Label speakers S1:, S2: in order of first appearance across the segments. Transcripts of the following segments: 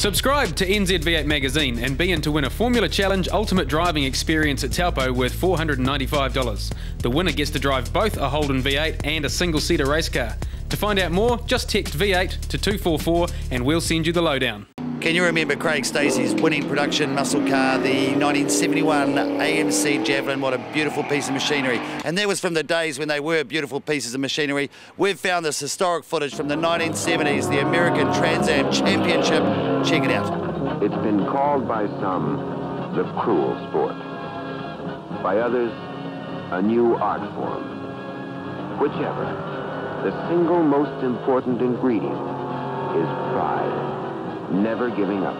S1: Subscribe to NZV8 magazine and be in to win a Formula Challenge Ultimate Driving Experience at Taupo worth $495. The winner gets to drive both a Holden V8 and a single-seater race car. To find out more, just text V8 to 244 and we'll send you the lowdown.
S2: Can you remember Craig Stacy's winning production muscle car, the 1971 AMC Javelin? What a beautiful piece of machinery. And that was from the days when they were beautiful pieces of machinery. We've found this historic footage from the 1970s, the American Trans Am Championship. Check it out.
S3: It's been called by some the cruel sport. By others, a new art form. Whichever, the single most important ingredient is pride. Never giving up.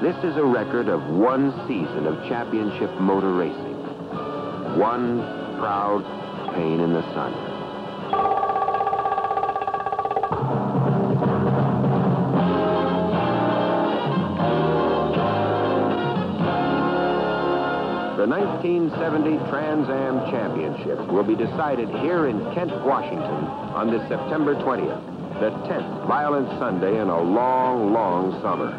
S3: This is a record of one season of championship motor racing. One proud pain in the sun. The 1970 Trans Am Championship will be decided here in Kent, Washington on this September 20th. The 10th violent Sunday in a long, long summer.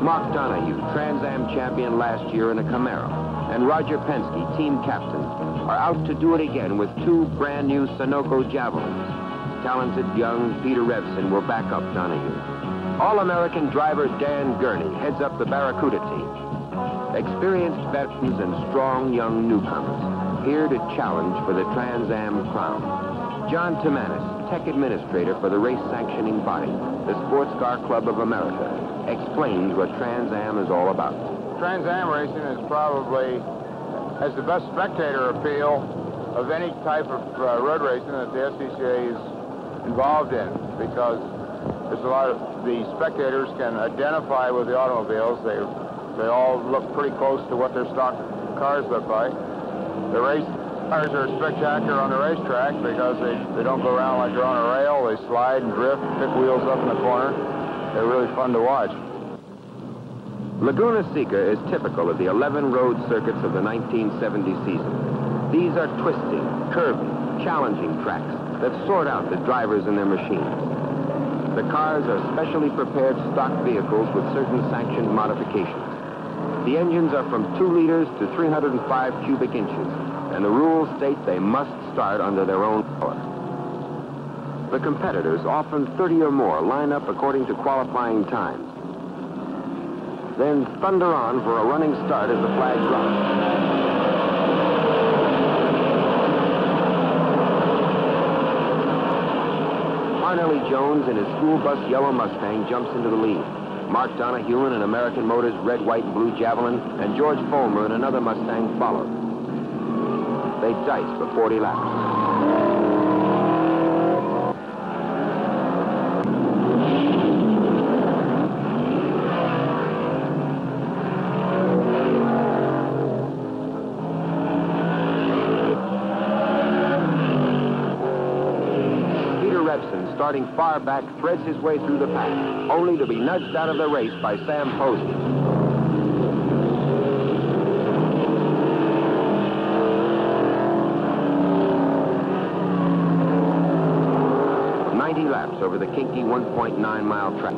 S3: Mark Donnahue, Trans Am champion last year in a Camaro, and Roger Penske, team captain, are out to do it again with two brand new Sunoco Javelins. Talented young Peter Revson will back up Donnahue. All-American driver Dan Gurney heads up the Barracuda team. Experienced veterans and strong young newcomers, here to challenge for the Trans Am crown. John Timanis, tech administrator for the race sanctioning body, the Sports Car Club of America, explains what Trans Am is all about.
S4: Trans Am racing is probably has the best spectator appeal of any type of road racing that the SCCA is involved in, because there's a lot of the spectators can identify with the automobiles. They all look pretty close to what their stock cars look like. The race cars are spectacular on the racetrack because they don't go around like they're on a rail. They slide and drift, pick wheels up in the corner. They're really fun to watch.
S3: Laguna Seca is typical of the 11 road circuits of the 1970 season. These are twisting, curving, challenging tracks that sort out the drivers and their machines. The cars are specially prepared stock vehicles with certain sanctioned modifications. The engines are from 2 liters to 305 cubic inches, and the rules state they must start under their own power. The competitors, often 30 or more, line up according to qualifying times. Then thunder on for a running start as the flag drops. Parnelli Jones in his school bus yellow Mustang jumps into the lead. Mark Donnahue in an American Motors red, white, and blue Javelin, and George Fulmer in another Mustang followed. They dice for 40 laps. Starting far back, threads his way through the pack, only to be nudged out of the race by Sam Posey. Laps over the kinky 1.9-mile track.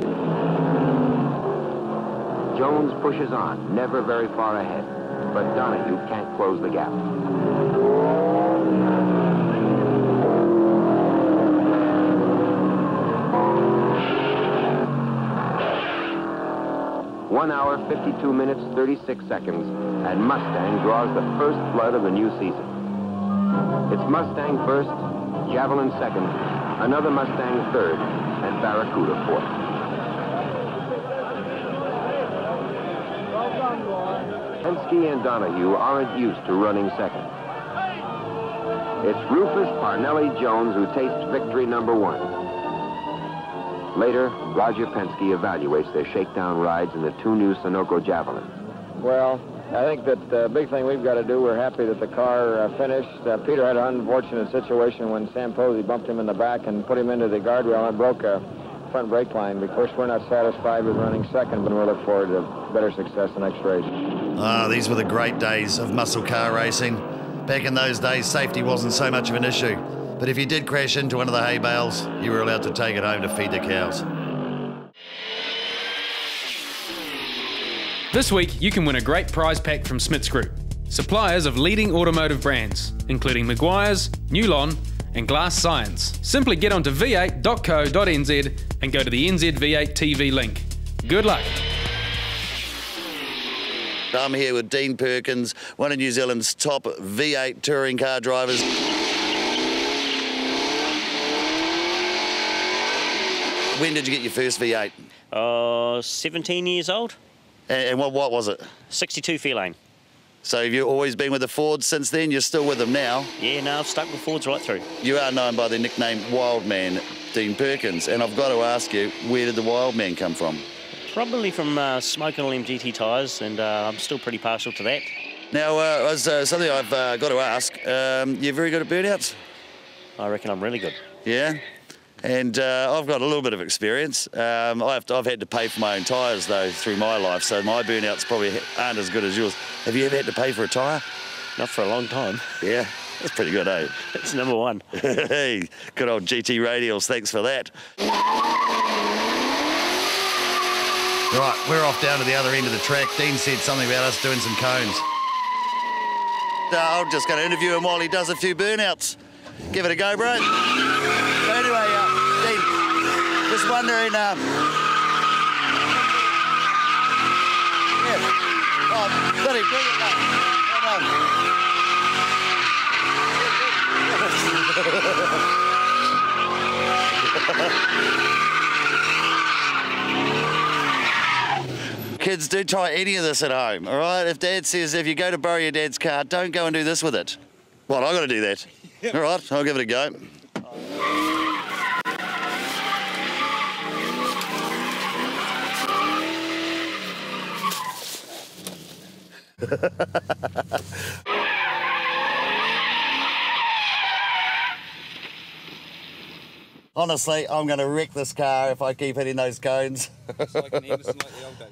S3: Jones pushes on, never very far ahead, but Donnahue can't close the gap. One hour, 52 minutes, 36 seconds, and Mustang draws the first blood of the new season. It's Mustang first, Javelin second, another Mustang third, and Barracuda fourth. Penske and Donnahue aren't used to running second. It's Rufus Parnelli Jones who tastes victory number 1. Later, Roger Penske evaluates their shakedown rides in the 2 new Sunoco Javelins.
S4: Well, I think that the big thing we've got to do, we're happy that the car finished. Peter had an unfortunate situation when Sam Posey bumped him in the back and put him into the guardrail and broke a front brake line. Of course, we're not satisfied with running second, but we'll look forward to better success the next race.
S2: These were the great days of muscle car racing. Back in those days, safety wasn't so much of an issue. But if you did crash into one of the hay bales, you were allowed to take it home to feed the cows.
S1: This week, you can win a great prize pack from Smiths Group, suppliers of leading automotive brands, including Maguire's, Newlon, and Glass Science. Simply get onto v8.co.nz and go to the NZV8TV link. Good luck.
S2: I'm here with Dean Perkins, one of New Zealand's top V8 touring car drivers. When did you get your first V8?
S5: 17 years old.
S2: And what was it?
S5: 62 Fairlane.
S2: So have you always been with the Fords since then? You're still with them now?
S5: Yeah, no, I've stuck with Fords right through.
S2: You are known by the nickname Wild Man, Dean Perkins, and I've got to ask you, where did the Wild Man come from?
S5: Probably from smoking all them GT tyres, and I'm still pretty partial to that.
S2: Now, something I've got to ask, you're very good at burnouts?
S5: I reckon I'm really good.
S2: Yeah? And I've got a little bit of experience. I've had to pay for my own tyres, though, through my life, so my burnouts probably aren't as good as yours. Have you ever had to pay for a tyre?
S5: Not for a long time.
S2: Yeah, that's pretty good, eh?
S5: It's number one.
S2: Hey, good old GT radials, thanks for that. Right, we're off down to the other end of the track. Dean said something about us doing some cones. I'm just going to interview him while he does a few burnouts. Give it a go, bro. So anyway, Dean, just wondering, yeah. Oh, bloody brilliant, mate. Kids, do try any of this at home, all right? If Dad says if you go to borrow your dad's car, don't go and do this with it. Well, I've got to do that. All right, I'll give it a go. Honestly, I'm going to wreck this car if I keep hitting those cones.
S1: It's like an Anderson like the old days.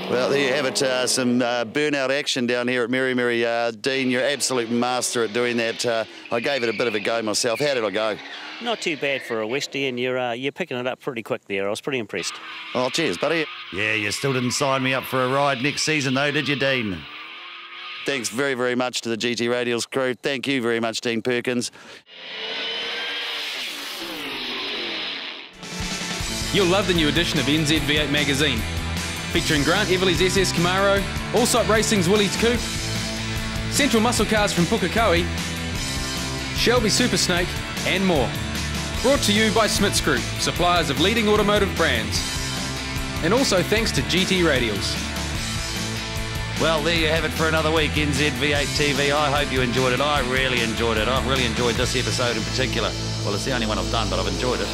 S2: Well, there you have it, some burnout action down here at Meremere. Dean, you're an absolute master at doing that. I gave it a bit of a go myself. How did I go?
S5: Not too bad for a Westy, and you're picking it up pretty quick there. I was pretty impressed.
S2: Oh, cheers, buddy. Yeah, you still didn't sign me up for a ride next season, though, did you, Dean? Thanks very, very much to the GT Radials crew. Thank you very much, Dean Perkins.
S1: You'll love the new edition of NZV8 magazine, featuring Grant Everly's SS Camaro, Allsop Racing's Willys Coupe, Central Muscle Cars from Pukekohe, Shelby Super Snake, and more. Brought to you by Smiths Group, suppliers of leading automotive brands. And also thanks to GT Radials.
S2: Well, there you have it for another week, NZV8TV. I hope you enjoyed it. I really enjoyed it. I've really enjoyed this episode in particular. Well, it's the only one I've done, but I've enjoyed it.